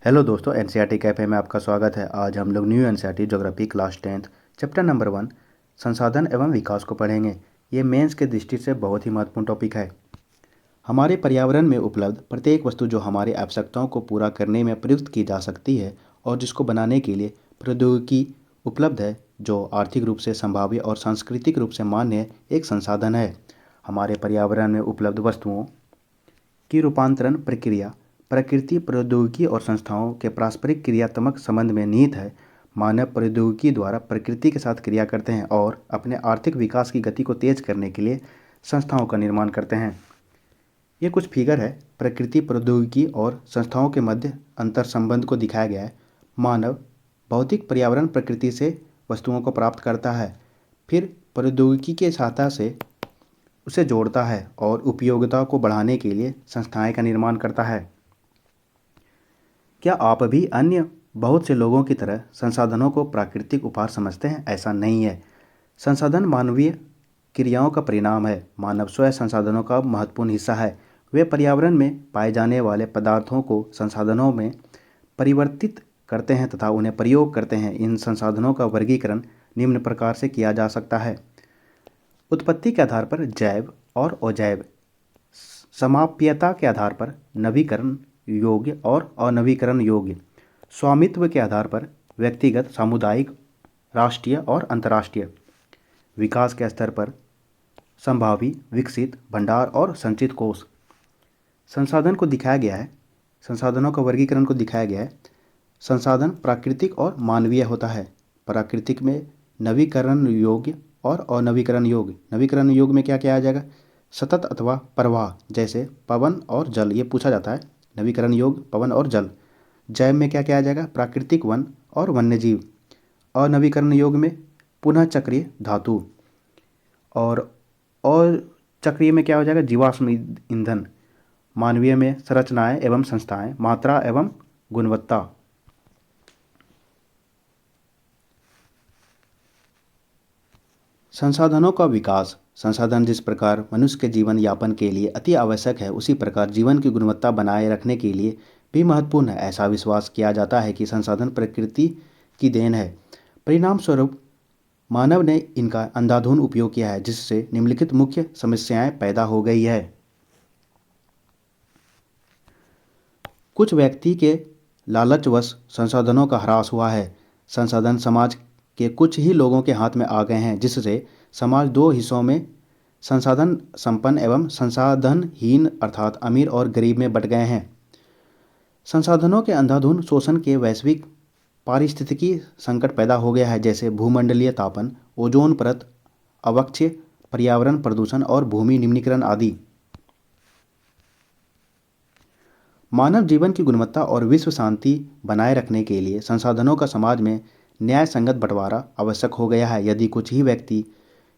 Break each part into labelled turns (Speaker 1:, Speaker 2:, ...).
Speaker 1: Hello दोस्तों, NCERT cafe में आपका स्वागत है। आज हम लोग new NCERT geography class 10th chapter number 1 संसाधन एवं विकास को पढ़ेंगे। ये मेंस के दृष्टि से बहुत ही महत्वपूर्ण टॉपिक है। हमारे पर्यावरण में उपलब्ध प्रत्येक वस्तु जो हमारी आवश्यकताओं को पूरा करने में प्रयुक्त की जा सकती है और जिसको बनाने के लिए प्रौद्योगिकी उपलब्ध है, जो आर्थिक रूप से संभाव्य और सांस्कृतिक रूप से मान्य एक संसाधन है। हमारे पर्यावरण में उपलब्ध वस्तुओं की रूपांतरण प्रक्रिया प्रकृति, प्रौद्योगिकी और संस्थाओं के पारस्परिक क्रियात्मक संबंध में निहित है। मानव प्रौद्योगिकी द्वारा प्रकृति के साथ क्रिया करते हैं और अपने आर्थिक विकास की गति को तेज करने के लिए संस्थाओं का निर्माण करते हैं। ये कुछ फिगर है। प्रकृति, प्रौद्योगिकी और संस्थाओं के मध्य अंतर संबंध को दिखाया गया है। मानव भौतिक पर्यावरण प्रकृति से वस्तुओं को प्राप्त करता है, फिर प्रौद्योगिकी के सहायता से उसे जोड़ता है और उपयोगिता को बढ़ाने के लिए संस्थाएं का निर्माण करता है। क्या आप भी अन्य बहुत से लोगों की तरह संसाधनों को प्राकृतिक उपहार समझते हैं? ऐसा नहीं है। संसाधन मानवीय क्रियाओं का परिणाम है। मानव स्वयं संसाधनों का महत्वपूर्ण हिस्सा है। वे पर्यावरण में पाए जाने वाले पदार्थों को संसाधनों में परिवर्तित करते हैं तथा उन्हें प्रयोग करते हैं। इन संसाधनों का वर्गीकरण निम्न प्रकार से किया जा सकता है। उत्पत्ति के आधार पर जैव और अजैव, समाप्यता के आधार पर नवीकरण योग्य और अनवीकरण योग्य, स्वामित्व के आधार पर व्यक्तिगत, सामुदायिक, राष्ट्रीय और अंतर्राष्ट्रीय, विकास के स्तर पर संभावी, विकसित, भंडार और संचित कोष। संसाधन को दिखाया गया है, संसाधनों का वर्गीकरण को दिखाया गया है। संसाधन प्राकृतिक और मानवीय होता है। प्राकृतिक में नवीकरण योग्य और अनवीकरण योग्य। नवीकरण योग्य में क्या क्या आ जाएगा? सतत अथवा प्रवाह, जैसे पवन और जल, ये पूछा जाता है। नवीकरण योग्य पवन और जल। जैव में क्या क्या आ जाएगा? प्राकृतिक, वन और वन्यजीव। अनवीकरण योग्य में पुनः चक्रीय धातु। और चक्रीय में क्या हो जाएगा? जीवाश्म ईंधन। मानवीय में संरचनाएं एवं संस्थाएं, मात्रा एवं गुणवत्ता। संसाधनों का विकास। संसाधन जिस प्रकार मनुष्य के जीवन यापन के लिए अति आवश्यक है, उसी प्रकार जीवन की गुणवत्ता बनाए रखने के लिए भी महत्वपूर्ण है। ऐसा विश्वास किया जाता है कि संसाधन प्रकृति की देन है। परिणाम स्वरूप मानव ने इनका अंधाधुंध उपयोग किया है, जिससे निम्नलिखित मुख्य समस्याएं पैदा हो गई है। कुछ व्यक्ति के लालचवश संसाधनों का ह्रास हुआ है। संसाधन समाज के कुछ ही लोगों के हाथ में आ गए हैं, जिससे समाज दो हिस्सों में, संसाधन संपन्न एवं संसाधनहीन अर्थात अमीर और गरीब में बंट गए हैं। संसाधनों के अंधाधुंध शोषण के वैश्विक पारिस्थितिकी संकट पैदा हो गया है, जैसे भूमंडलीय तापन, ओजोन परत अवक्षय, पर्यावरण प्रदूषण और भूमि निम्नीकरण आदि। मानव जीवन की गुणवत्ता और विश्व शांति बनाए रखने के लिए संसाधनों का समाज में न्याय संगत बंटवारा आवश्यक हो गया है। यदि कुछ ही व्यक्ति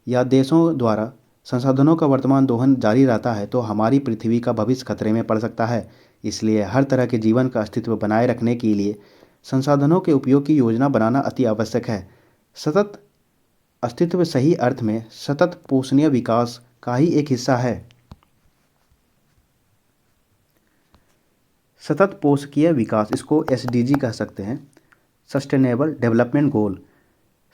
Speaker 1: या देशों द्वारा संसाधनों का वर्तमान दोहन जारी रहता है तो हमारी पृथ्वी का भविष्य खतरे में पड़ सकता है। इसलिए हर तरह के जीवन का अस्तित्व बनाए रखने के लिए संसाधनों के उपयोग की योजना बनाना अति आवश्यक है। सतत अस्तित्व सही अर्थ में सतत पोषणीय विकास का ही एक हिस्सा है। सतत पोषकीय विकास, इसको एसडीजी कह सकते हैं, सस्टेनेबल डेवलपमेंट गोल।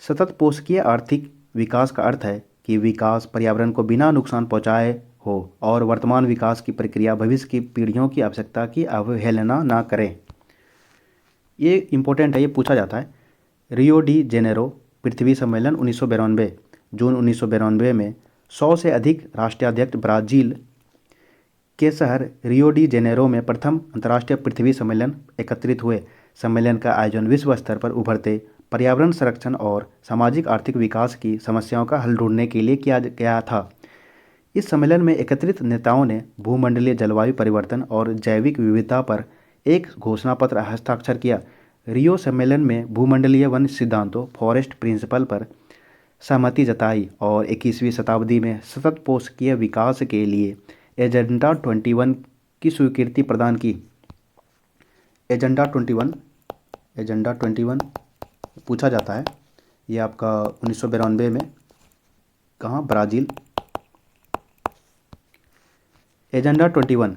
Speaker 1: सतत पोषकीय आर्थिक विकास का अर्थ है कि विकास पर्यावरण को बिना नुकसान पहुंचाए हो और वर्तमान विकास की प्रक्रिया भविष्य की पीढ़ियों की आवश्यकता की अवहेलना ना करे। ये इम्पोर्टेंट है, ये पूछा जाता है। रियो डी जेनेरो पृथ्वी सम्मेलन 1992, जून 1992 में 100 से अधिक राष्ट्राध्यक्ष ब्राज़ील के शहर रियो डी जेनेरो में प्रथम अंतर्राष्ट्रीय पृथ्वी सम्मेलन एकत्रित हुए। सम्मेलन का आयोजन विश्व स्तर पर उभरते पर्यावरण संरक्षण और सामाजिक आर्थिक विकास की समस्याओं का हल ढूंढने के लिए किया गया था। इस सम्मेलन में एकत्रित नेताओं ने भूमंडलीय जलवायु परिवर्तन और जैविक विविधता पर एक घोषणा पत्र हस्ताक्षर किया। रियो सम्मेलन में भूमंडलीय वन सिद्धांतों, फॉरेस्ट प्रिंसिपल पर सहमति जताई और 21वीं शताब्दी में सतत पोषकीय विकास के लिए एजेंडा 21 की स्वीकृति प्रदान की। एजेंडा 21 पूछा जाता है। ये आपका 1992 में कहाँ? ब्राज़ील। एजेंडा 21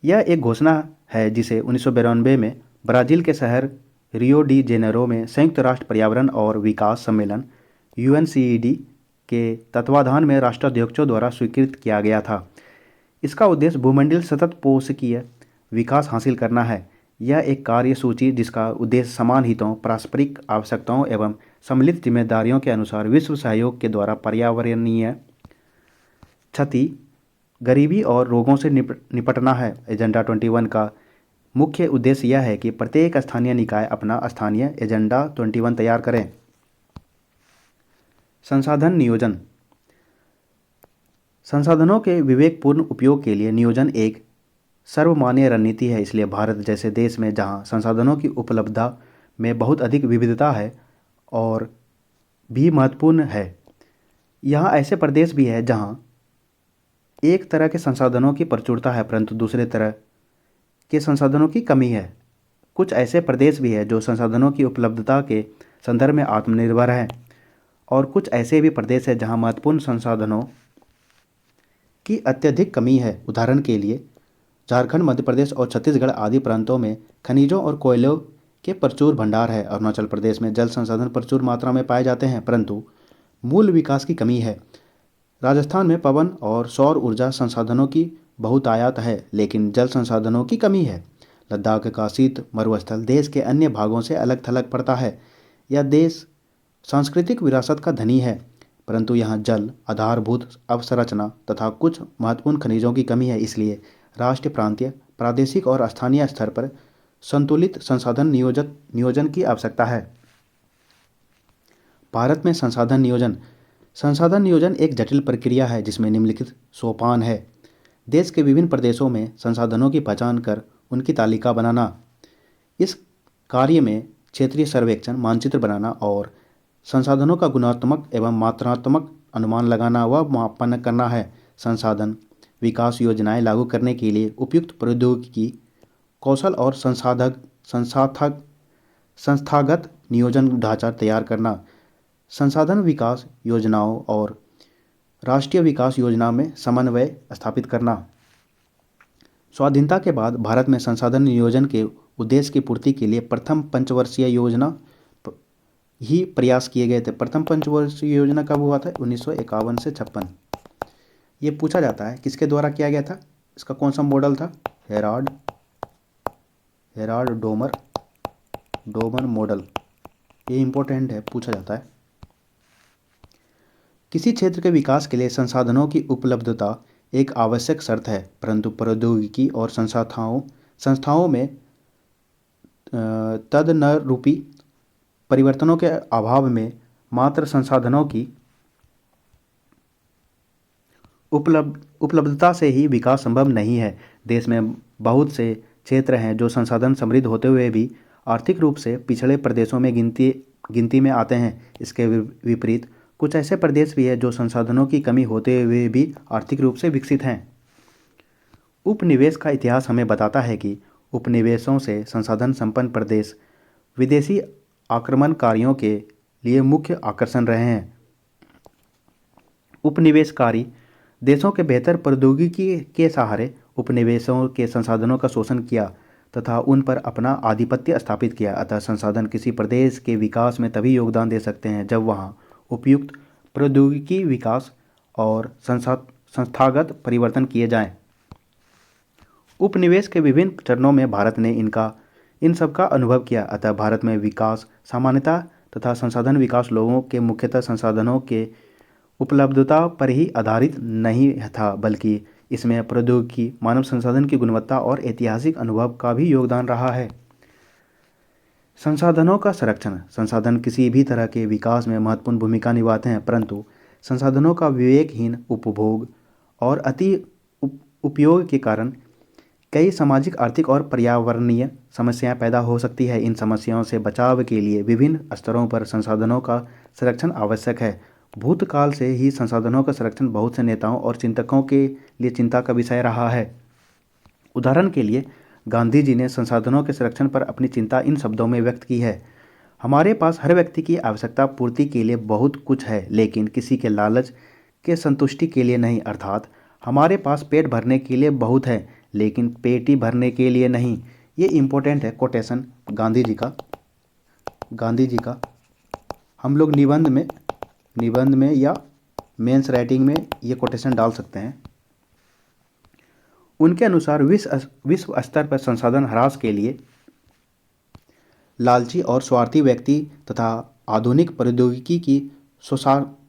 Speaker 1: यह एक घोषणा है जिसे 1992 में ब्राज़ील के शहर रियो डी जेनेरो में संयुक्त राष्ट्र पर्यावरण और विकास सम्मेलन (UNCED) के तत्वाधान में राष्ट्राध्यक्षों द्वारा स्वीकृत किया गया था। इसका उद्देश्य भूमंडलीय सतत पोषकीय विकास हासिल करना है। यह एक कार्यसूची जिसका उद्देश्य समान हितों, पारस्परिक आवश्यकताओं एवं सम्मिलित जिम्मेदारियों के अनुसार विश्व सहयोग के द्वारा पर्यावरणीय क्षति, गरीबी और रोगों से निपटना है। एजेंडा 21 का मुख्य उद्देश्य यह है कि प्रत्येक स्थानीय निकाय अपना स्थानीय एजेंडा 21 तैयार करें। संसाधन नियोजन। संसाधनों के विवेकपूर्ण उपयोग के लिए नियोजन एक सर्वमान्य रणनीति है। इसलिए भारत जैसे देश में जहां संसाधनों की उपलब्धता में बहुत अधिक विविधता है और भी महत्वपूर्ण है, यहाँ ऐसे प्रदेश भी है जहां एक तरह के संसाधनों की प्रचुरता है परंतु दूसरे तरह के संसाधनों की कमी है। कुछ ऐसे प्रदेश भी है जो संसाधनों की उपलब्धता के संदर्भ में आत्मनिर्भर हैं और कुछ ऐसे भी प्रदेश है जहां महत्वपूर्ण संसाधनों की अत्यधिक कमी है। उदाहरण के लिए झारखंड, मध्य प्रदेश और छत्तीसगढ़ आदि प्रांतों में खनिजों और कोयलों के प्रचुर भंडार है। अरुणाचल प्रदेश में जल संसाधन प्रचुर मात्रा में पाए जाते हैं परंतु मूल विकास की कमी है। राजस्थान में पवन और सौर ऊर्जा संसाधनों की बहुतायत है लेकिन जल संसाधनों की कमी है। लद्दाख का शीत मरुस्थल देश के अन्य भागों से अलग थलग पड़ता है। यह देश सांस्कृतिक विरासत का धनी है परंतु यहाँ जल, आधारभूत अवसंरचना तथा कुछ महत्वपूर्ण खनिजों की कमी है। इसलिए राष्ट्रीय, प्रांतीय, प्रादेशिक और स्थानीय स्तर पर संतुलित संसाधन नियोजन की आवश्यकता है। भारत में संसाधन नियोजन एक जटिल प्रक्रिया है जिसमें निम्नलिखित सोपान है। देश के विभिन्न प्रदेशों में संसाधनों की पहचान कर उनकी तालिका बनाना, इस कार्य में क्षेत्रीय सर्वेक्षण, मानचित्र बनाना और संसाधनों का गुणात्मक एवं मात्रात्मक अनुमान लगाना व मापन करना है। संसाधन विकास योजनाएं लागू करने के लिए उपयुक्त प्रौद्योगिकी, कौशल और संस्थागत नियोजन ढांचा तैयार करना। संसाधन विकास योजनाओं और राष्ट्रीय विकास योजना में समन्वय स्थापित करना। स्वाधीनता के बाद भारत में संसाधन नियोजन के उद्देश्य की पूर्ति के लिए प्रथम पंचवर्षीय योजना ही प्रयास किए गए थे। प्रथम पंचवर्षीय योजना कब हुआ था? 1951 से 56। ये पूछा जाता है किसके द्वारा किया गया था, इसका कौन सा मॉडल था? Herald Domar model. ये इंपॉर्टेंट है, पूछा जाता है। किसी क्षेत्र के विकास के लिए संसाधनों की उपलब्धता एक आवश्यक शर्त है परंतु प्रौद्योगिकी और संस्थाओं में तदनुरूपी परिवर्तनों के अभाव में मात्र संसाधनों की उपलब्धता से ही विकास संभव नहीं है। देश में बहुत से क्षेत्र हैं जो संसाधन समृद्ध होते हुए भी आर्थिक रूप से पिछड़े प्रदेशों में गिनती में आते हैं। इसके विपरीत कुछ ऐसे प्रदेश भी हैं जो संसाधनों की कमी होते हुए भी आर्थिक रूप से विकसित हैं। उपनिवेश का इतिहास हमें बताता है कि उपनिवेशों से संसाधन संपन्न प्रदेश विदेशी आक्रमणकारियों के लिए मुख्य आकर्षण रहे हैं। उपनिवेशकारी देशों के बेहतर प्रौद्योगिकी के सहारे उपनिवेशों के संसाधनों का शोषण किया तथा उन पर अपना आधिपत्य स्थापित किया। अतः संसाधन किसी प्रदेश के विकास में तभी योगदान दे सकते हैं जब वहाँ उपयुक्त प्रौद्योगिकी विकास और संस्थागत परिवर्तन किए जाएं। उपनिवेश के विभिन्न चरणों में भारत ने इन सब का अनुभव किया। अतः भारत में विकास सामान्यता तथा संसाधन विकास लोगों के मुख्यतः संसाधनों के उपलब्धता पर ही आधारित नहीं था बल्कि इसमें प्रौद्योगिकी, मानव संसाधन की गुणवत्ता और ऐतिहासिक अनुभव का भी योगदान रहा है। संसाधनों का संरक्षण। संसाधन किसी भी तरह के विकास में महत्वपूर्ण भूमिका निभाते हैं परंतु संसाधनों का विवेकहीन उपभोग और अति उपयोग के कारण कई सामाजिक, आर्थिक और पर्यावरणीय समस्याएं पैदा हो सकती है। इन समस्याओं से बचाव के लिए विभिन्न स्तरों पर संसाधनों का संरक्षण आवश्यक है। भूतकाल से ही संसाधनों का संरक्षण बहुत से नेताओं और चिंतकों के लिए चिंता का विषय रहा है। उदाहरण के लिए गांधी जी ने संसाधनों के संरक्षण पर अपनी चिंता इन शब्दों में व्यक्त की है: हमारे पास हर व्यक्ति की आवश्यकता पूर्ति के लिए बहुत कुछ है लेकिन किसी के लालच के संतुष्टि के लिए नहीं। अर्थात हमारे पास पेट भरने के लिए बहुत है लेकिन पेट ही भरने के लिए नहीं। ये इम्पोर्टेंट है कोटेशन गांधी जी का हम लोग निबंध में या मेंस राइटिंग में ये कोटेशन डाल सकते हैं। उनके अनुसार विश्व स्तर पर संसाधन ह्रास के लिए लालची और स्वार्थी व्यक्ति तथा आधुनिक प्रौद्योगिकी की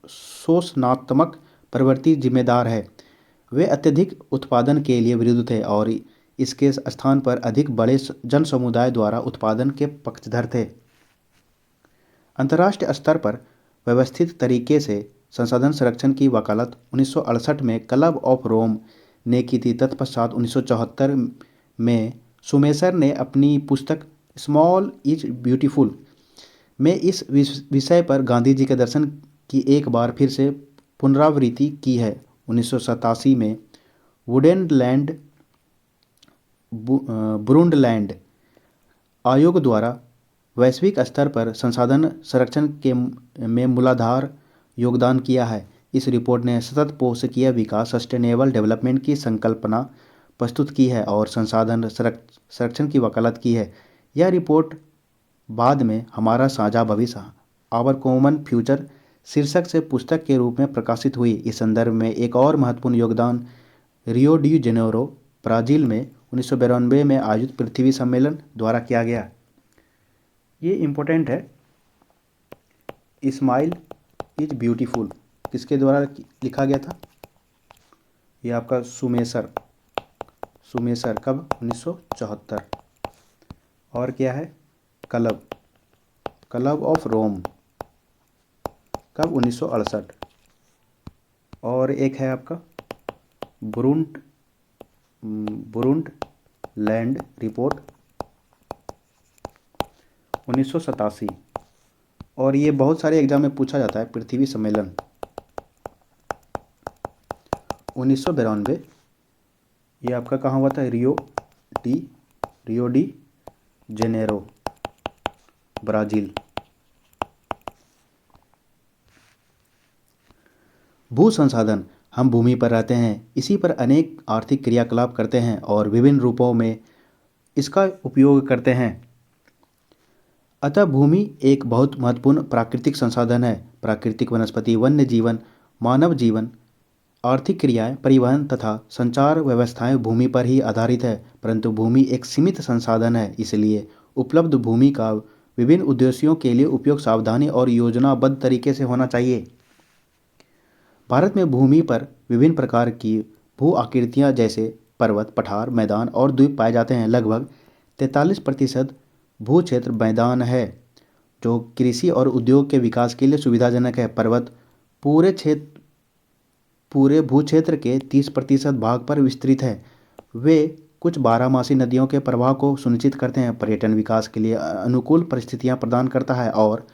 Speaker 1: शोषणात्मक प्रवृत्ति जिम्मेदार है। वे अत्यधिक उत्पादन के लिए विरुद्ध थे और इसके स्थान पर अधिक बड़े जन समुदाय द्वारा उत्पादन के पक्षधर थे। अंतर्राष्ट्रीय स्तर पर व्यवस्थित तरीके से संसाधन संरक्षण की वकालत 1968 में क्लब ऑफ रोम ने की थी। तत्पश्चात 1974 में सुमेसर ने अपनी पुस्तक स्मॉल इज ब्यूटीफुल में इस विषय पर गांधी जी के दर्शन की एक बार फिर से पुनरावृत्ति की है। 1987 में ब्रुंडलैंड आयोग द्वारा वैश्विक स्तर पर संसाधन संरक्षण में मूलाधार योगदान किया है। इस रिपोर्ट ने सतत पोषकीय विकास सस्टेनेबल डेवलपमेंट की संकल्पना प्रस्तुत की है और संसाधन संरक्षण की वकालत की है। यह रिपोर्ट बाद में हमारा साझा भविष्य आवर कॉमन फ्यूचर शीर्षक से पुस्तक के रूप में प्रकाशित हुई। इस संदर्भ में एक और महत्वपूर्ण योगदान रियो डी जेनेरो ब्राज़ील में 1992 में आयोजित पृथ्वी सम्मेलन द्वारा किया गया। ये इम्पोर्टेंट है। स्माइल इज ब्यूटीफुल किसके द्वारा लिखा गया था? ये आपका सुमेसर कब? 1974। और क्या है? क्लब ऑफ रोम कब? 1968। और एक है आपका बुरुंड लैंड रिपोर्ट 1987। और ये बहुत सारे एग्जाम में पूछा जाता है। पृथ्वी सम्मेलन 1992 ये आपका कहाँ हुआ था? Rio de Janeiro Brazil. भू संसाधन हम भूमि पर रहते हैं, इसी पर अनेक आर्थिक क्रियाकलाप करते हैं और विभिन्न रूपों में इसका उपयोग करते हैं। अतः भूमि एक बहुत महत्वपूर्ण प्राकृतिक संसाधन है। प्राकृतिक वनस्पति, वन्य जीवन, मानव जीवन, आर्थिक क्रियाएं, परिवहन तथा संचार व्यवस्थाएं भूमि पर ही आधारित है। परंतु भूमि एक सीमित संसाधन है, इसलिए उपलब्ध भूमि का विभिन्न उद्देश्यों के लिए उपयोग सावधानी और योजनाबद्ध तरीके से होना चाहिए। भारत में भूमि पर विभिन्न प्रकार की भू आकृतियाँ जैसे पर्वत, पठार, मैदान और द्वीप पाए जाते हैं। लगभग 43% भू क्षेत्र मैदान है, जो कृषि और उद्योग के विकास के लिए सुविधाजनक है। पर्वत पूरे भू क्षेत्र के 30% भाग पर विस्तृत है। वे कुछ बारहमासी नदियों के प्रवाह को सुनिश्चित करते हैं, पर्यटन विकास के लिए अनुकूल परिस्थितियां प्रदान करता है और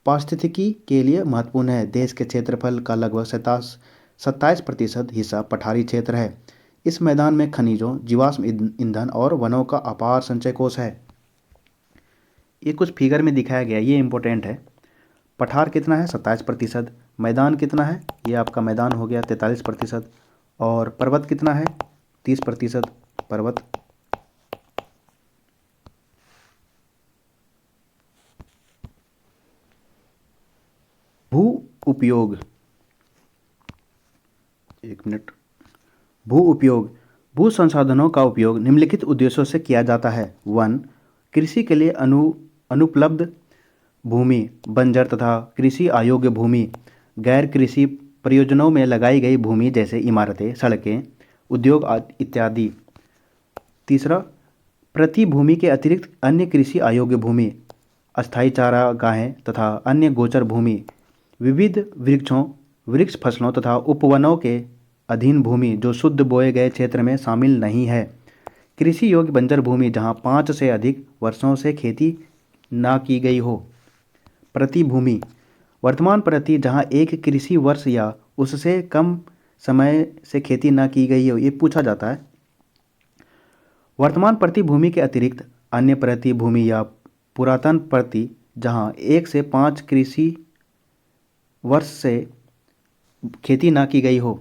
Speaker 1: पारिस्थितिकी के लिए महत्वपूर्ण है। देश के क्षेत्रफल का लगभग 27% हिस्सा पठारी क्षेत्र है। इस मैदान में खनिजों, जीवाश्म ईंधन और वनों का अपार संचय कोष है। ये कुछ फिगर में दिखाया गया, ये इम्पोर्टेंट है। पठार कितना है? 27%। मैदान कितना है? ये आपका मैदान हो गया 43%। और पर्वत कितना है? 30% पर्वत। भू उपयोग, एक मिनट। भू उपयोग, भू संसाधनों का उपयोग निम्नलिखित उद्देश्यों से किया जाता है। 1. कृषि के लिए अनुपलब्ध भूमि, बंजर तथा कृषि अयोग्य भूमि, गैर कृषि प्रयोजनों में लगाई गई भूमि जैसे इमारतें, सड़कें, उद्योग इत्यादि। 3. प्रति भूमि के अतिरिक्त अन्य कृषि अयोग्य भूमि, अस्थायी चारागाहें तथा अन्य गोचर भूमि, विविध वृक्ष फसलों तथा उपवनों के अधीन भूमि जो शुद्ध बोए गए क्षेत्र में शामिल नहीं है। कृषि योग्य बंजर भूमि जहां 5 से अधिक वर्षों से खेती ना की गई हो। प्रति भूमि, वर्तमान प्रति जहां एक कृषि वर्ष या उससे कम समय से खेती ना की गई हो, ये पूछा जाता है। वर्तमान प्रति भूमि के अतिरिक्त अन्य प्रति भूमि या पुरातन प्रति जहां 1 से 5 कृषि वर्ष से खेती ना की गई हो।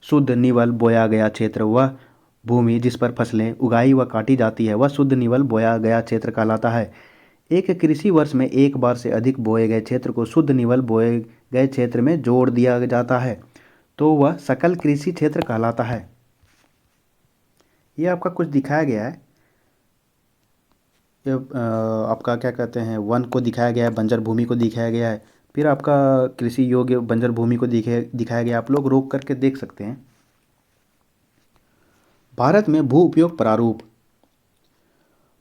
Speaker 1: शुद्ध निवल बोया गया क्षेत्र वह भूमि जिस पर फसलें उगाई व काटी जाती है वह शुद्ध निवल बोया गया क्षेत्र कहलाता है। एक कृषि वर्ष में एक बार से अधिक बोए गए क्षेत्र को शुद्ध निवल बोए गए क्षेत्र में जोड़ दिया जाता है, तो वह सकल कृषि क्षेत्र कहलाता है। ये आपका कुछ दिखाया गया है। ये आपका क्या कहते हैं, वन को दिखाया गया है, बंजर भूमि को दिखाया गया है, फिर आपका कृषि योग्य बंजर भूमि को दिखाया गया। आप लोग रोक करके देख सकते हैं। भारत में भू उपयोग प्रारूप।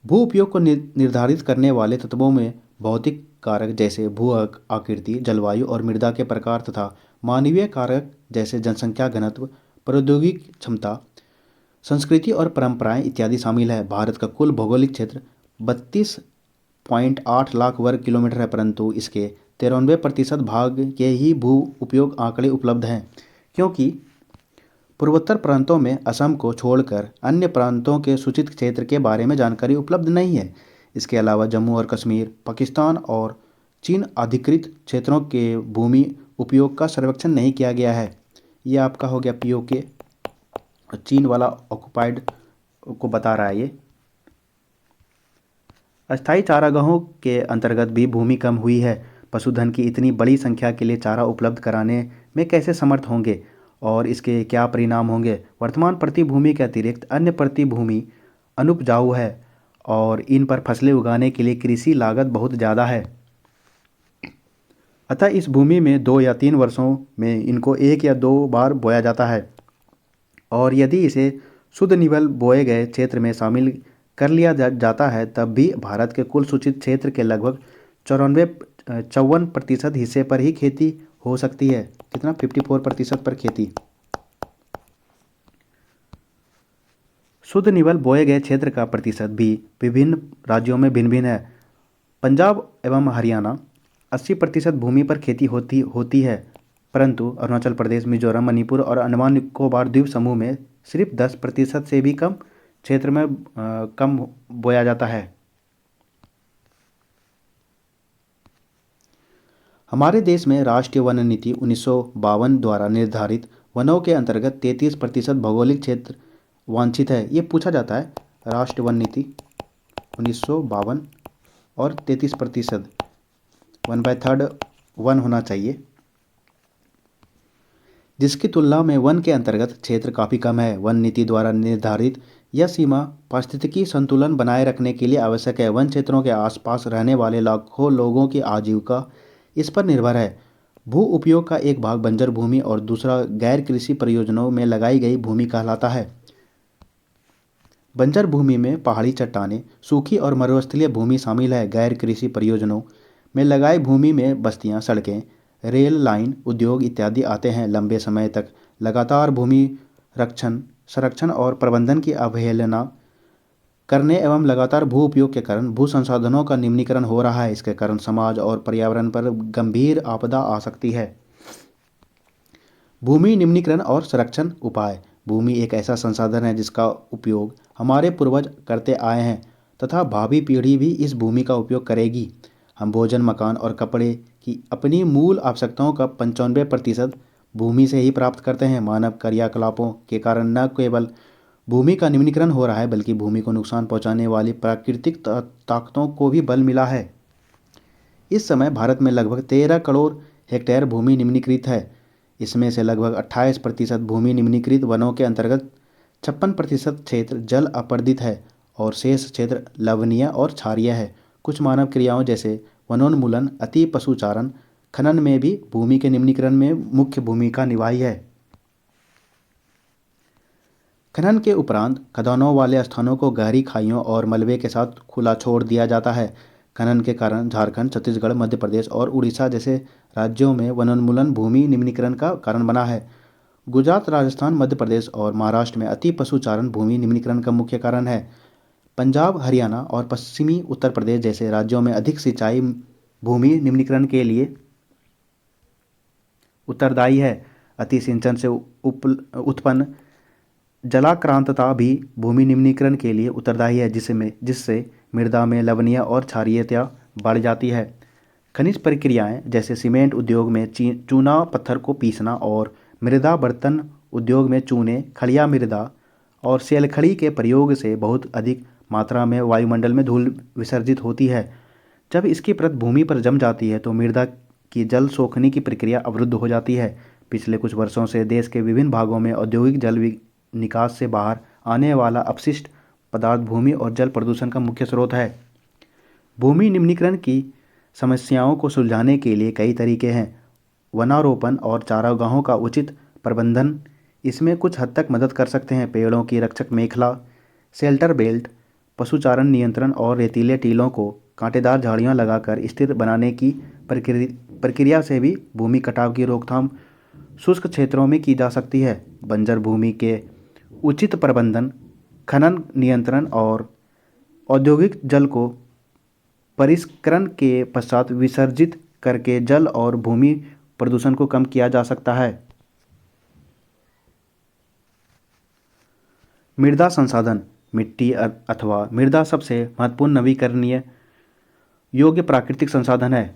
Speaker 1: भू उपयोग को निर्धारित करने वाले तत्वों में भौतिक कारक जैसे भू आकृति, जलवायु और मृदा के प्रकार तथा मानवीय कारक जैसे जनसंख्या घनत्व, प्रौद्योगिक क्षमता, संस्कृति और परंपराएं इत्यादि शामिल है। भारत का कुल भौगोलिक क्षेत्र 32.8 लाख वर्ग किलोमीटर है, परंतु इसके 93% भाग के ही भू उपयोग आंकड़े उपलब्ध हैं, क्योंकि पूर्वोत्तर प्रांतों में असम को छोड़कर अन्य प्रांतों के सूचित क्षेत्र के बारे में जानकारी उपलब्ध नहीं है। इसके अलावा जम्मू और कश्मीर, पाकिस्तान और चीन अधिकृत क्षेत्रों के भूमि उपयोग का सर्वेक्षण नहीं किया गया है। ये आपका हो गया पीओके, चीन वाला ऑक्युपाइड को बता रहा है। ये अस्थायी चारागाहों के अंतर्गत भी भूमि कम हुई है। पशुधन की इतनी बड़ी संख्या के लिए चारा उपलब्ध कराने में कैसे समर्थ होंगे और इसके क्या परिणाम होंगे। वर्तमान प्रतिभूमि के अतिरिक्त अन्य प्रतिभूमि अनुपजाऊ है और इन पर फसलें उगाने के लिए कृषि लागत बहुत ज़्यादा है। अतः इस भूमि में 2 या 3 वर्षों में इनको 1 या 2 बार बोया जाता है, और यदि इसे शुद्ध निवल बोए गए क्षेत्र में शामिल कर लिया जाता है तब भी भारत के कुल सूचित क्षेत्र के लगभग 54% हिस्से पर ही खेती हो सकती है। कितना? 54% पर खेती। शुद्ध निवल बोए गए क्षेत्र का प्रतिशत भी विभिन्न राज्यों में भिन्न भिन्न है। पंजाब एवं हरियाणा 80% भूमि पर खेती होती है, परंतु अरुणाचल प्रदेश, मिजोरम, मणिपुर और अंडमान निकोबार द्वीप समूह में सिर्फ 10% से भी कम क्षेत्र में कम बोया जाता है। हमारे देश में राष्ट्रीय वन नीति 1952 द्वारा निर्धारित वनों के अंतर्गत 33% भौगोलिक क्षेत्र वांछित है। ये पूछा जाता है, राष्ट्रीय वन नीति 1952 और 33%, 1/3 वन होना चाहिए, जिसकी तुलना में वन के अंतर्गत क्षेत्र काफ़ी कम है। वन नीति द्वारा निर्धारित यह सीमा पारिस्थितिकी संतुलन बनाए रखने के लिए आवश्यक है। वन क्षेत्रों के आसपास रहने वाले लाखों लोगों की आजीविका इस पर निर्भर है। भू उपयोग का एक भाग बंजर भूमि और दूसरा गैर कृषि परियोजनाओं में लगाई गई भूमि कहलाता है। बंजर भूमि में पहाड़ी चट्टानें, सूखी और मरुस्थलीय भूमि शामिल है। गैर कृषि परियोजनाओं में लगाई भूमि में बस्तियां, सड़कें, रेल लाइन, उद्योग इत्यादि आते हैं। लंबे समय तक लगातार भूमि संरक्षण और प्रबंधन की अवहेलना करने एवं लगातार भू उपयोग के कारण भू संसाधनों का निम्नीकरण हो रहा है। इसके कारण समाज और पर्यावरण पर गंभीर आपदा आ सकती है। भूमि निम्नीकरण और संरक्षण उपाय। भूमि एक ऐसा संसाधन है जिसका उपयोग हमारे पूर्वज करते आए हैं तथा भावी पीढ़ी भी इस भूमि का उपयोग करेगी। हम भोजन, मकान और कपड़े की अपनी मूल आवश्यकताओं का 95% भूमि से ही प्राप्त करते हैं। मानव क्रियाकलापों के कारण न केवल भूमि का निम्नीकरण हो रहा है बल्कि भूमि को नुकसान पहुंचाने वाली प्राकृतिक ताकतों को भी बल मिला है। इस समय भारत में लगभग 13 करोड़ हेक्टेयर भूमि निम्नीकृत है। इसमें से लगभग 28% भूमि निम्नीकृत वनों के अंतर्गत 56% क्षेत्र जल अपर्दित है और शेष क्षेत्र लवणीय और क्षारीय है। कुछ मानव क्रियाओं जैसे वनोन्मूलन, अति पशुचारण, खनन में भी भूमि के निम्नीकरण में मुख्य भूमिका निभाई है। खनन के उपरांत खदानों वाले स्थानों को गहरी खाइयों और मलबे के साथ खुला छोड़ दिया जाता है। खनन के कारण झारखंड, छत्तीसगढ़, मध्य प्रदेश और उड़ीसा जैसे राज्यों में वनोन्मूलन भूमि निम्नीकरण का कारण बना है। गुजरात, राजस्थान, मध्य प्रदेश और महाराष्ट्र में अति पशुचारण भूमि निम्नीकरण का मुख्य कारण है। पंजाब, हरियाणा और पश्चिमी उत्तर प्रदेश जैसे राज्यों में अधिक सिंचाई भूमि निम्नीकरण के लिए उत्तरदायी है। अति सिंचन से उत्पन्न जलाक्रांतता भी भूमि निम्नीकरण के लिए उत्तरदायी है, जिससे मृदा में लवणीय और क्षारीयता बढ़ जाती है। खनिज प्रक्रियाएं जैसे सीमेंट उद्योग में चूना पत्थर को पीसना और मृदा बर्तन उद्योग में चूने, खलिया मृदा और शैलखड़ी के प्रयोग से बहुत अधिक मात्रा में वायुमंडल में धूल विसर्जित होती है। जब इसकी परत भूमि पर जम जाती है तो मृदा की जल सोखने की प्रक्रिया अवरुद्ध हो जाती है। पिछले कुछ वर्षों से देश के विभिन्न भागों में औद्योगिक जल निकास से बाहर आने वाला अपशिष्ट पदार्थ भूमि और जल प्रदूषण का मुख्य स्रोत है। भूमि निम्नीकरण की समस्याओं को सुलझाने के लिए कई तरीके हैं। वनारोपण और चारागाहों का उचित प्रबंधन इसमें कुछ हद तक मदद कर सकते हैं। पेड़ों की रक्षक मेखला, शेल्टर बेल्ट, पशुचारण नियंत्रण और रेतीले टीलों को कांटेदार झाड़ियाँ लगाकर स्थिर बनाने की प्रक्रिया से भी भूमि कटाव की रोकथाम शुष्क क्षेत्रों में की जा सकती है। बंजर भूमि के उचित प्रबंधन, खनन नियंत्रण और औद्योगिक जल को परिष्करण के पश्चात विसर्जित करके जल और भूमि प्रदूषण को कम किया जा सकता है। मृदा संसाधन, मिट्टी अथवा मृदा सबसे महत्वपूर्ण नवीकरणीय योग्य प्राकृतिक संसाधन है।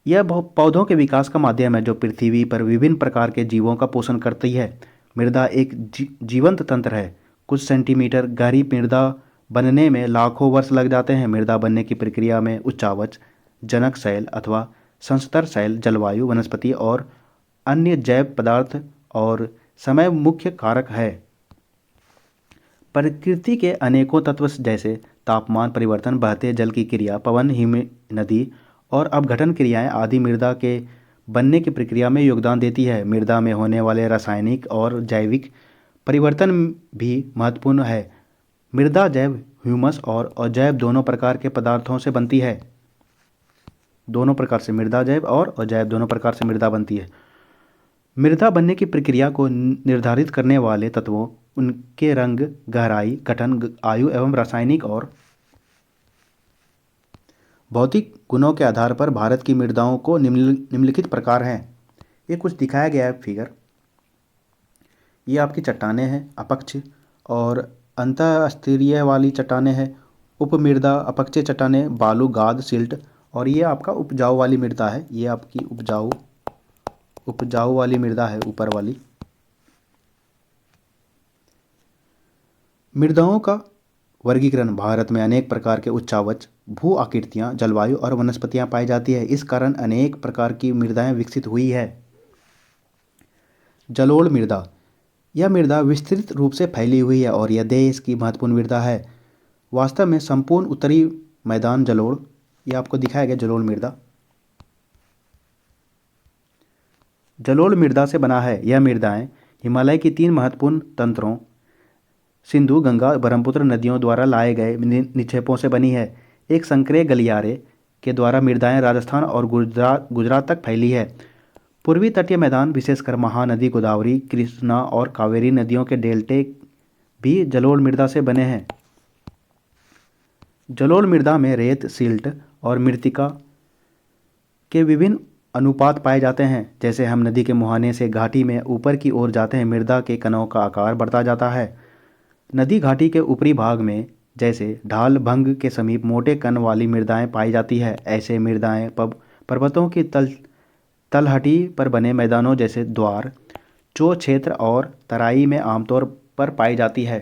Speaker 1: यह पौधों के विकास का माध्यम है जो पृथ्वी पर विभिन्न प्रकार के जीवों का पोषण करती है। मृदा एक जीवंत तंत्र है। कुछ सेंटीमीटर गहरी मृदा बनने में लाखों वर्ष लग जाते हैं। मृदा बनने की प्रक्रिया में उच्चावच, जनक शैल अथवा संस्तर शैल, जलवायु, वनस्पति और अन्य जैव पदार्थ और समय मुख्य कारक है। प्रकृति के अनेकों तत्व जैसे तापमान परिवर्तन, बहते जल की क्रिया, पवन, हिम, नदी और अपघटन क्रियाएं आदि मृदा के बनने की प्रक्रिया में योगदान देती है। मृदा में होने वाले रासायनिक और जैविक परिवर्तन भी महत्वपूर्ण है। मृदा जैव, ह्यूमस और अजैव दोनों प्रकार के पदार्थों से बनती है। दोनों प्रकार से मृदा जैव और अजैव दोनों प्रकार से मृदा बनती है। मृदा बनने की प्रक्रिया को निर्धारित करने वाले तत्वों, उनके रंग, गहराई, गठन, आयु एवं रासायनिक और भौतिक गुणों के आधार पर भारत की मृदाओं को निम्नलिखित प्रकार हैं। ये कुछ दिखाया गया है फिगर। ये आपकी चट्टानें हैं, अपक्ष और अंतःस्तरीय वाली चट्टानें हैं, उपमृदा, अपक्षय चट्टानें, बालू, गाद, सिल्ट। और ये आपका उपजाऊ वाली मृदा है। ये आपकी उपजाऊ वाली मृदा है, ऊपर वाली। मृदाओं का वर्गीकरण, भारत में अनेक प्रकार के उच्चावच, भू आकृतियाँ, जलवायु और वनस्पतियाँ पाई जाती है। इस कारण अनेक प्रकार की मृदाएं विकसित हुई है। जलोढ़ मृदा, यह मृदा विस्तृत रूप से फैली हुई है और यह देश की महत्वपूर्ण मृदा है। वास्तव में संपूर्ण उत्तरी मैदान जलोढ़, यह आपको दिखाया गया जलोढ़ मृदा। जलोढ़ मृदा से बना है। यह मृदाएं हिमालय की 3 महत्वपूर्ण तंत्रों सिंधु, गंगा, ब्रह्मपुत्र नदियों द्वारा लाए गए निक्षेपों से बनी है। एक संकरे गलियारे के द्वारा मृदाएं राजस्थान और गुजरात तक फैली है। पूर्वी तटीय मैदान, विशेषकर महानदी, गोदावरी, कृष्णा और कावेरी नदियों के डेल्टे भी जलोढ़ मृदा से बने हैं। जलोढ़ मृदा में रेत, सिल्ट और मृत्तिका के विभिन्न अनुपात पाए जाते हैं। जैसे हम नदी के मुहाने से घाटी में ऊपर की ओर जाते हैं, मृदा के कणों का आकार बढ़ता जाता है। नदी घाटी के ऊपरी भाग में जैसे ढाल भंग के समीप मोटे कण वाली मृदाएं पाई जाती है। ऐसे मृदाएं पर्वतों की तलहटी पर बने मैदानों जैसे द्वार, चो क्षेत्र और तराई में आमतौर पर पाई जाती है।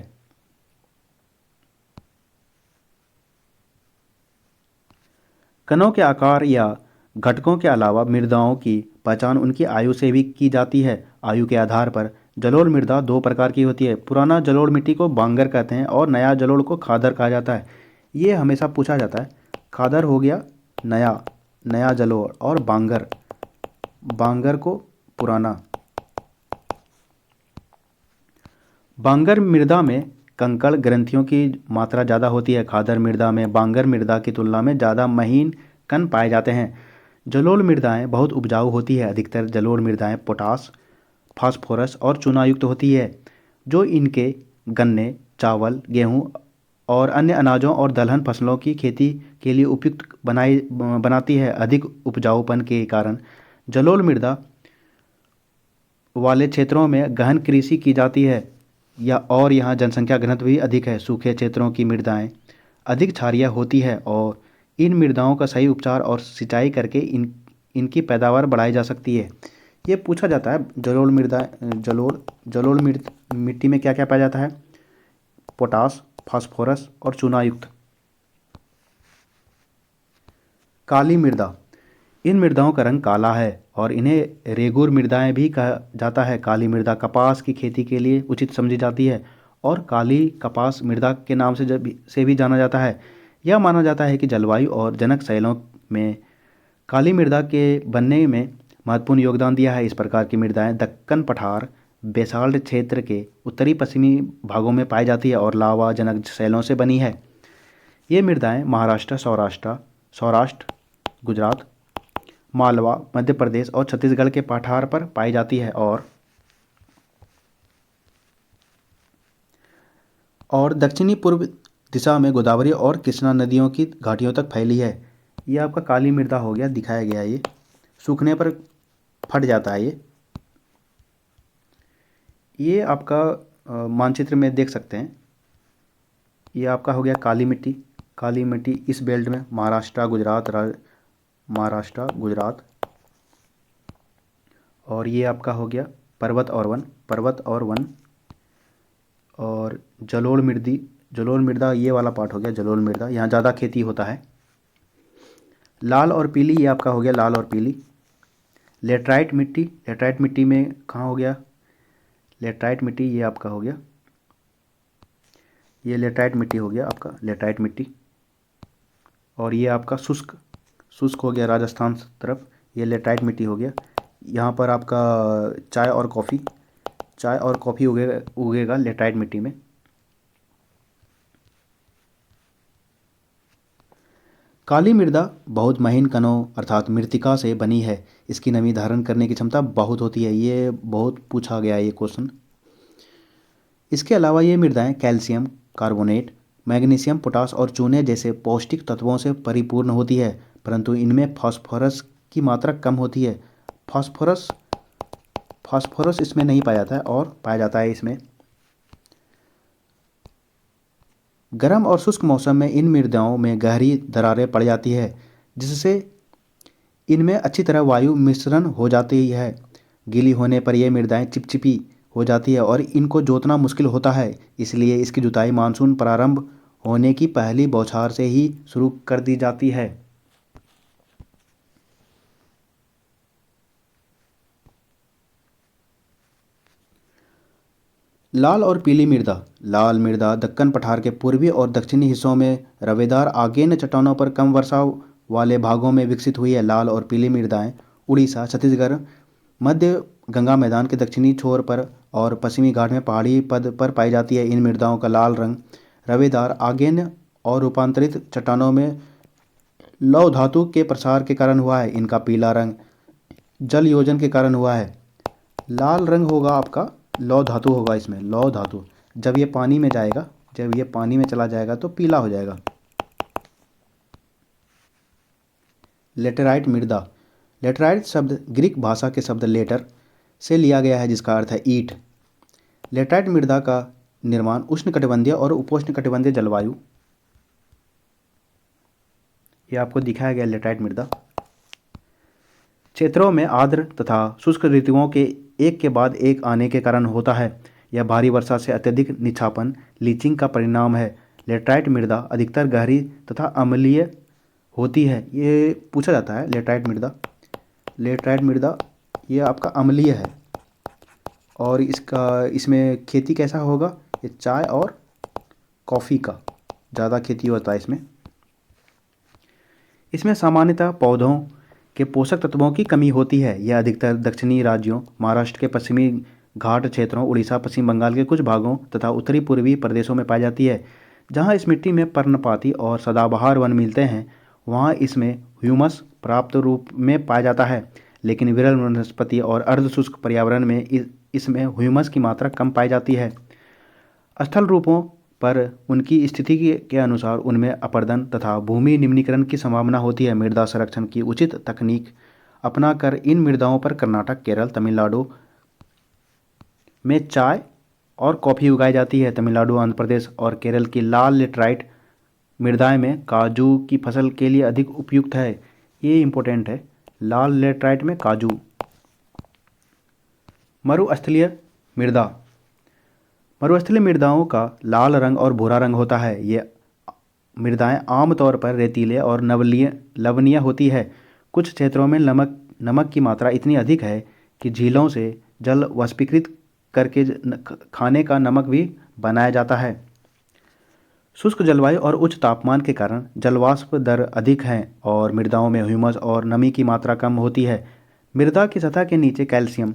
Speaker 1: कणों के आकार या घटकों के अलावा मृदाओं की पहचान उनकी आयु से भी की जाती है। आयु के आधार पर जलोढ़ मृदा 2 प्रकार की होती है। पुराना जलोढ़ मिट्टी को बांगर कहते हैं और नया जलोढ़ को खादर कहा जाता है। ये हमेशा पूछा जाता है। खादर हो गया नया जलोढ़ और बांगर को पुराना। बांगर मृदा में कंकड़ ग्रंथियों की मात्रा ज़्यादा होती है। खादर मृदा में बांगर मृदा की तुलना में ज़्यादा महीन कण पाए जाते हैं। जलोढ़ मृदाएं बहुत उपजाऊ होती है। अधिकतर जलोढ़ मृदाएं पोटास, फास्फोरस और चूनायुक्त होती है, जो इनके गन्ने, चावल, गेहूं और अन्य अनाजों और दलहन फसलों की खेती के लिए उपयुक्त बनाती है। अधिक उपजाऊपन के कारण जलोढ़ मृदा वाले क्षेत्रों में गहन कृषि की जाती है और यहाँ जनसंख्या घनत्व भी अधिक है। सूखे क्षेत्रों की मृदाएं अधिक क्षारीय होती है और इन मृदाओं का सही उपचार और सिंचाई करके इनकी पैदावार बढ़ाई जा सकती है। ये पूछा जाता है जलोढ़ मृदा जलोढ़ मिट्टी में क्या क्या पाया जाता है? पोटास, फास्फोरस और चूनायुक्त। काली मृदा, इन मृदाओं का रंग काला है और इन्हें रेगुर मृदाएं भी कहा जाता है। काली मृदा कपास की खेती के लिए उचित समझी जाती है और काली कपास मृदा के नाम से भी जाना जाता है। यह माना जाता है कि जलवायु और जनक शैलों में काली मृदा के बनने में महत्वपूर्ण योगदान दिया है। इस प्रकार की मृदाएं दक्कन पठार बेसाल्ट क्षेत्र के उत्तरी पश्चिमी भागों में पाई जाती है और लावा जनक शैलों से बनी है। ये मृदाएं महाराष्ट्र, सौराष्ट्र, गुजरात, मालवा, मध्य प्रदेश और छत्तीसगढ़ के पठार पर पाई जाती है और दक्षिणी पूर्व दिशा में गोदावरी और कृष्णा नदियों की घाटियों तक फैली है। ये आपका काली मृदा हो गया, दिखाया गया है। ये सूखने पर फट जाता है। ये आपका मानचित्र में देख सकते हैं। ये आपका हो गया काली मिट्टी। काली मिट्टी इस बेल्ट में महाराष्ट्र, गुजरात और ये आपका हो गया पर्वत और वन और जलोढ़ मृदा ये वाला पार्ट हो गया जलोढ़ मृदा, यहाँ ज़्यादा खेती होता है। लाल और पीली, ये आपका हो गया लाल और पीली। लेटराइट मिट्टी में कहाँ हो गया? लेटराइट मिट्टी ये आपका हो गया, ये लेटराइट मिट्टी हो गया आपका लेटराइट मिट्टी। और ये आपका शुष्क हो गया राजस्थान तरफ, ये लेटराइट मिट्टी हो गया। यहाँ पर आपका चाय और कॉफ़ी उगेगा लेटराइट मिट्टी में। काली मृदा बहुत महीन कणों अर्थात मृत्तिका से बनी है। इसकी नमी धारण करने की क्षमता बहुत होती है। ये बहुत पूछा गया है ये क्वेश्चन। इसके अलावा ये मृदाएं कैल्शियम कार्बोनेट, मैग्नीशियम, पोटास और चूने जैसे पौष्टिक तत्वों से परिपूर्ण होती है, परंतु इनमें फास्फोरस की मात्रा कम होती है। फास्फोरस इसमें नहीं पाया जाता है और पाया जाता है इसमें। गर्म और शुष्क मौसम में इन मृदाओं में गहरी दरारें पड़ जाती है, जिससे इनमें अच्छी तरह वायु मिश्रण हो जाती है। गीली होने पर यह मृदाएं चिपचिपी हो जाती है और इनको जोतना मुश्किल होता है। इसलिए इसकी जुताई मानसून प्रारंभ होने की पहली बौछार से ही शुरू कर दी जाती है। लाल और पीली मृदा। लाल मृदा दक्कन पठार के पूर्वी और दक्षिणी हिस्सों में रवेदार आग्नेय चट्टानों पर कम वर्षा वाले भागों में विकसित हुई है। लाल और पीली मृदाएं उड़ीसा, छत्तीसगढ़, मध्य गंगा मैदान के दक्षिणी छोर पर और पश्चिमी घाट में पहाड़ी पद पर पाई जाती है। इन मृदाओं का लाल रंग रवेदार आग्नेय और रूपांतरित चट्टानों में लौह धातु के प्रसार के कारण हुआ है। इनका पीला रंग जल योजन के कारण हुआ है। लाल रंग होगा आपका लौह धातु होगा, इसमें लौह धातु जब ये पानी में चला जाएगा तो पीला हो जाएगा। लेटेराइट मृदा। लेटेराइट शब्द ग्रीक भाषा के शब्द लेटर से लिया गया है, जिसका अर्थ है ईंट। लेटेराइट मृदा का निर्माण उष्णकटिबंधीय और उपोष्णकटिबंधीय जलवायु, ये आपको दिखाया गया लेटेराइट मृदा, क्षेत्रों में आर्द्र तथा शुष्क ऋतुओं के एक के बाद एक आने के कारण होता है। यह भारी वर्षा से अत्यधिक निछापन लीचिंग का परिणाम है। लेटेराइट मृदा अधिकतर गहरी तथा अम्लीय होती है। ये पूछा जाता है लेटेराइट मृदा ये आपका अम्लीय है और इसमें खेती कैसा होगा? ये चाय और कॉफ़ी का ज़्यादा खेती होता है इसमें सामान्यतः पौधों के पोषक तत्वों की कमी होती है। यह अधिकतर दक्षिणी राज्यों, महाराष्ट्र के पश्चिमी घाट क्षेत्रों, उड़ीसा, पश्चिम बंगाल के कुछ भागों तथा उत्तरी पूर्वी प्रदेशों में पाई जाती है। जहाँ इस मिट्टी में पर्णपाती और सदाबहार वन मिलते हैं, वहाँ इसमें ह्यूमस प्राप्त रूप में पाया जाता है, लेकिन विरल वनस्पति और अर्धशुष्क पर्यावरण में इसमें ह्यूमस की मात्रा कम पाई जाती है। स्थल रूपों पर उनकी स्थिति के अनुसार उनमें अपरदन तथा भूमि निम्नीकरण की संभावना होती है। मृदा संरक्षण की उचित तकनीक अपनाकर इन मृदाओं पर कर्नाटक, केरल, तमिलनाडु में चाय और कॉफ़ी उगाई जाती है। तमिलनाडु, आंध्र प्रदेश और केरल की लाल लेटराइट मृदाएं में काजू की फसल के लिए अधिक उपयुक्त है। ये इम्पोर्टेंट है, लाल लेटराइट में काजू। मरुस्थलीय मृदा। मरुस्थलीय मृदाओं का लाल रंग और भूरा रंग होता है। ये मृदाएं आमतौर पर रेतीले और लवणीय होती है। कुछ क्षेत्रों में नमक की मात्रा इतनी अधिक है कि झीलों से जल वाष्पीकृत करके खाने का नमक भी बनाया जाता है। शुष्क जलवायु और उच्च तापमान के कारण जलवाष्प दर अधिक है और मृदाओं में ह्यूमस और नमी की मात्रा कम होती है। मृदा की सतह के नीचे कैल्शियम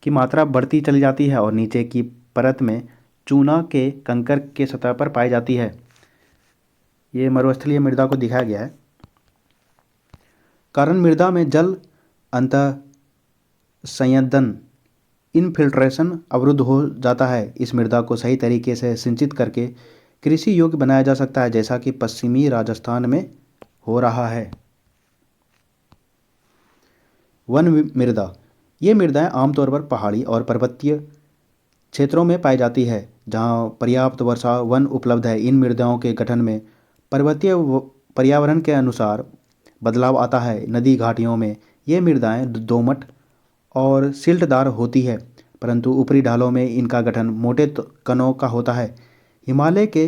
Speaker 1: की मात्रा बढ़ती चली जाती है और नीचे की परत में चूना के कंकर के सतह पर पाई जाती है। ये मरुस्थलीय मृदा को दिखाया गया है। कारण मृदा में जल अंतः संयदन इनफिल्ट्रेशन अवरुद्ध हो जाता है। इस मृदा को सही तरीके से सिंचित करके कृषि योग्य बनाया जा सकता है, जैसा कि पश्चिमी राजस्थान में हो रहा है। वन मृदा। ये मृदाएं आमतौर पर पहाड़ी और पर्वतीय क्षेत्रों में पाई जाती है, जहां पर्याप्त वर्षा वन उपलब्ध है। इन मृदाओं के गठन में पर्वतीय पर्यावरण के अनुसार बदलाव आता है। नदी घाटियों में ये मृदाएं दोमट और सिल्टदार होती है, परंतु ऊपरी ढालों में इनका गठन मोटे कणों का होता है। हिमालय के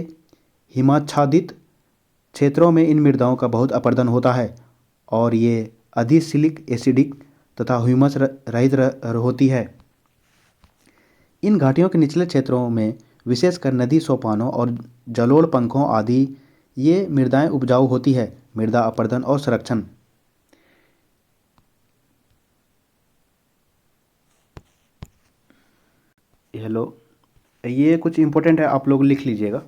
Speaker 1: हिमाच्छादित क्षेत्रों में इन मृदाओं का बहुत अपरदन होता है और ये अधिक एसिडिक तथा ह्यूमस रहित होती है। इन घाटियों के निचले क्षेत्रों में विशेषकर नदी सोपानों और जलोढ़ पंखों आदि ये मृदाएं उपजाऊ होती है। मृदा अपरदन और संरक्षण। हेलो, ये कुछ इम्पोर्टेंट है, आप लोग लिख लीजिएगा,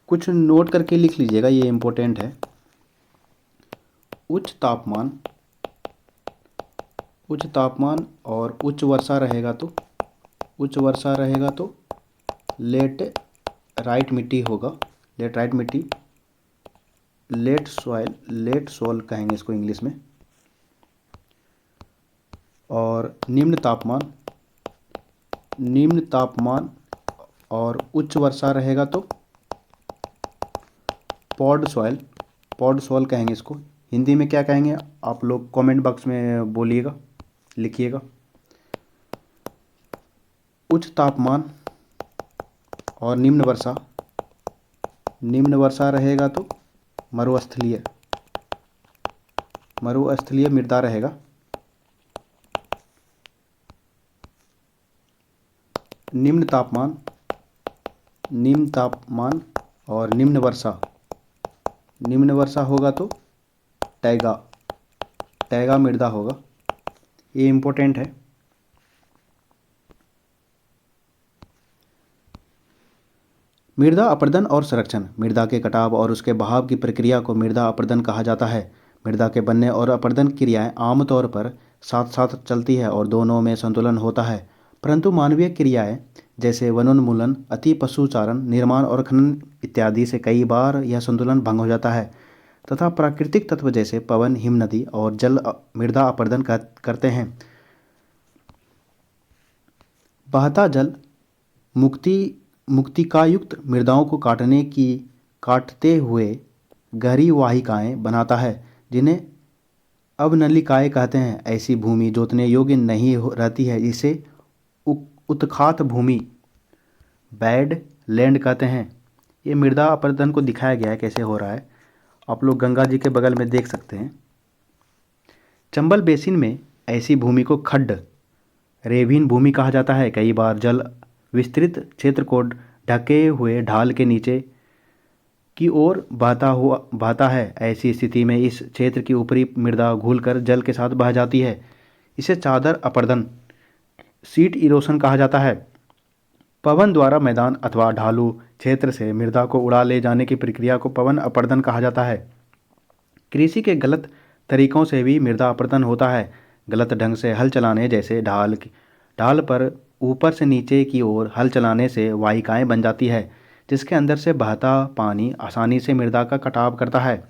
Speaker 1: कुछ नोट करके लिख लीजिएगा, ये इम्पोर्टेंट है। उच्च तापमान और उच्च वर्षा रहेगा तो लेट राइट मिट्टी होगा। लेट राइट मिट्टी, लेट सॉइल कहेंगे इसको इंग्लिश में। और निम्न तापमान और उच्च वर्षा रहेगा तो पॉड सॉइल कहेंगे इसको। हिंदी में क्या कहेंगे आप लोग कमेंट बॉक्स में बोलिएगा, लिखिएगा। उच्च तापमान और निम्न वर्षा रहेगा तो मरुस्थलीय मृदा रहेगा। निम्न तापमान और निम्न वर्षा होगा तो टैगा मृदा होगा। ये इम्पोर्टेंट है। मृदा अपरदन और संरक्षण। मृदा के कटाव और उसके बहाव की प्रक्रिया को मृदा अपरदन कहा जाता है। मृदा के बनने और अपरदन क्रियाएं आमतौर पर साथ साथ चलती है और दोनों में संतुलन होता है, परंतु मानवीय क्रियाएं जैसे वनोन्मूलन, अति पशुचारण, निर्माण और खनन इत्यादि से कई बार यह संतुलन भंग हो जाता है तथा प्राकृतिक तत्व जैसे पवन, हिमनदी और जल मृदा अपरदन करते हैं। बहता जल मुक्तिकायुक्त मृदाओं को काटते हुए गहरी वाहिकाएं बनाता है, जिन्हें अवनलिकाएं कहते हैं। ऐसी भूमि जोतने योग्य नहीं रहती है, इसे उत्खात भूमि बैड लैंड कहते हैं। ये मृदा अपरदन को दिखाया गया है कैसे हो रहा है, आप लोग गंगा जी के बगल में देख सकते हैं। चंबल बेसिन में ऐसी भूमि को खड्ड रेवीन भूमि कहा जाता है। कई बार जल विस्तृत क्षेत्र को ढके हुए ढाल के नीचे की ओर बहता है। ऐसी स्थिति में इस क्षेत्र की ऊपरी मृदा घुलकर जल के साथ बह जाती है। इसे चादर अपरदन सीट इरोशन कहा जाता है। पवन द्वारा मैदान अथवा ढालू क्षेत्र से मृदा को उड़ा ले जाने की प्रक्रिया को पवन अपरदन कहा जाता है। कृषि के गलत तरीकों से भी मृदा अपरदन होता है। गलत ढंग से हल चलाने, जैसे ढाल पर ऊपर से नीचे की ओर हल चलाने से वाहिकाएं बन जाती है, जिसके अंदर से बहता पानी आसानी से मृदा का कटाव करता है।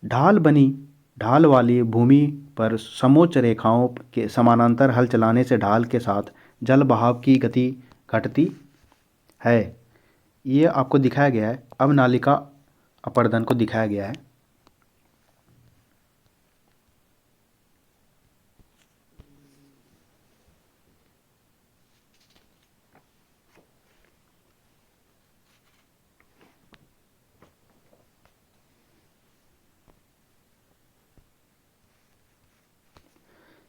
Speaker 1: ढाल वाली भूमि पर समोच्च रेखाओं के समानांतर हल चलाने से ढाल के साथ जल बहाव की गति घटती है। ये आपको दिखाया गया है, अवनालिका अपरदन को दिखाया गया है।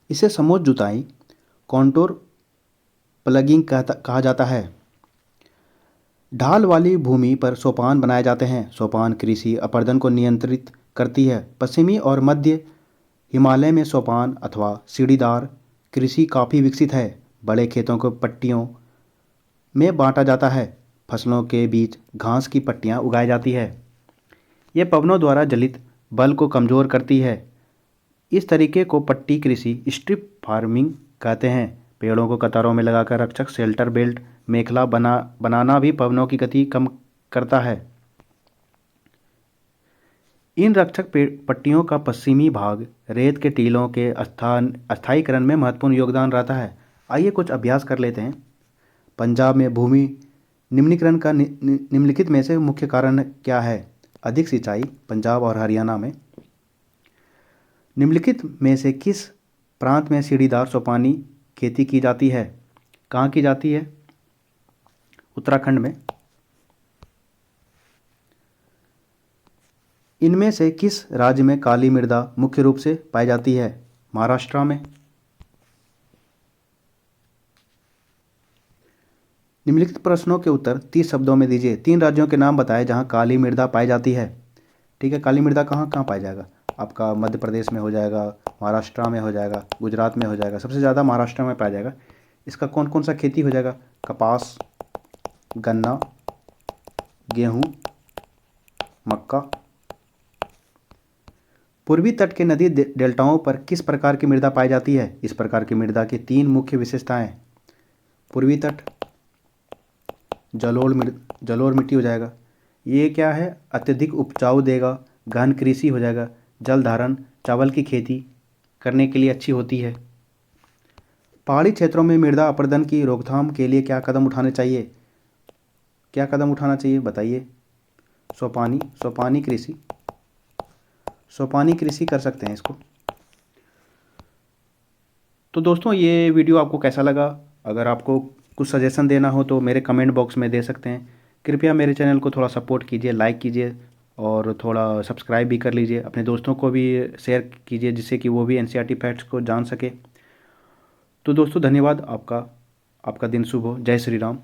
Speaker 1: इसे समोच्च जुताई कॉन्टोर प्लगिंग कहा जाता है। ढाल वाली भूमि पर सोपान बनाए जाते हैं। सोपान कृषि अपरदन को नियंत्रित करती है। पश्चिमी और मध्य हिमालय में सोपान अथवा सीढ़ीदार कृषि काफ़ी विकसित है। बड़े खेतों को पट्टियों में बांटा जाता है। फसलों के बीच घास की पट्टियाँ उगाई जाती है। ये पवनों द्वारा जलित बल को कमज़ोर करती है। इस तरीके को पट्टी कृषि स्ट्रिप फार्मिंग कहते हैं। पेड़ों को कतारों में लगाकर रक्षक शेल्टर बेल्ट मेखला बनाना भी पवनों की गति कम करता है। इन रक्षक पट्टियों का पश्चिमी भाग रेत के टीलों के स्थायीकरण में महत्वपूर्ण योगदान रहता है। आइए कुछ अभ्यास कर लेते हैं। पंजाब में भूमि निम्नीकरण का निम्नलिखित में से मुख्य कारण क्या है? अधिक सिंचाई पंजाब और हरियाणा में। निम्नलिखित में से किस प्रांत में सीढ़ीदार सोपानी खेती की जाती है? कहाँ की जाती है? उत्तराखंड में। इनमें से किस राज्य में काली मृदा मुख्य रूप से पाई जाती है? महाराष्ट्र में। निम्नलिखित प्रश्नों के उत्तर 30 शब्दों में दीजिए। 3 राज्यों के नाम बताएं जहां काली मृदा पाई जाती है। ठीक है, काली मृदा कहाँ कहाँ पाया जाएगा? आपका मध्य प्रदेश में हो जाएगा, महाराष्ट्र में हो जाएगा, गुजरात में हो जाएगा। सबसे ज़्यादा महाराष्ट्र में पाया जाएगा। इसका कौन कौन सा खेती हो जाएगा? कपास, गन्ना, गेहूँ, मक्का। पूर्वी तट के नदी डेल्टाओं पर किस प्रकार की मृदा पाई जाती है? इस प्रकार की मृदा की 3 मुख्य विशेषताएं। पूर्वी तट जलोढ़ मिट्टी हो जाएगा। ये क्या है? अत्यधिक उपजाऊ देगा। गहन कृषि हो जाएगा। जल धारण, चावल की खेती करने के लिए अच्छी होती है। पहाड़ी क्षेत्रों में मृदा अपरदन की रोकथाम के लिए क्या कदम उठाने चाहिए? क्या कदम उठाना चाहिए बताइए? सोपानी कृषि कर सकते हैं इसको। तो दोस्तों, ये वीडियो आपको कैसा लगा? अगर आपको कुछ सजेशन देना हो तो मेरे कमेंट बॉक्स में दे सकते हैं। कृपया मेरे चैनल को थोड़ा सपोर्ट कीजिए, लाइक कीजिए और थोड़ा सब्सक्राइब भी कर लीजिए। अपने दोस्तों को भी शेयर कीजिए जिससे कि वो भी एनसीईआरटी फैक्ट्स को जान सके। तो दोस्तों, धन्यवाद। आपका दिन शुभ हो। जय श्री राम।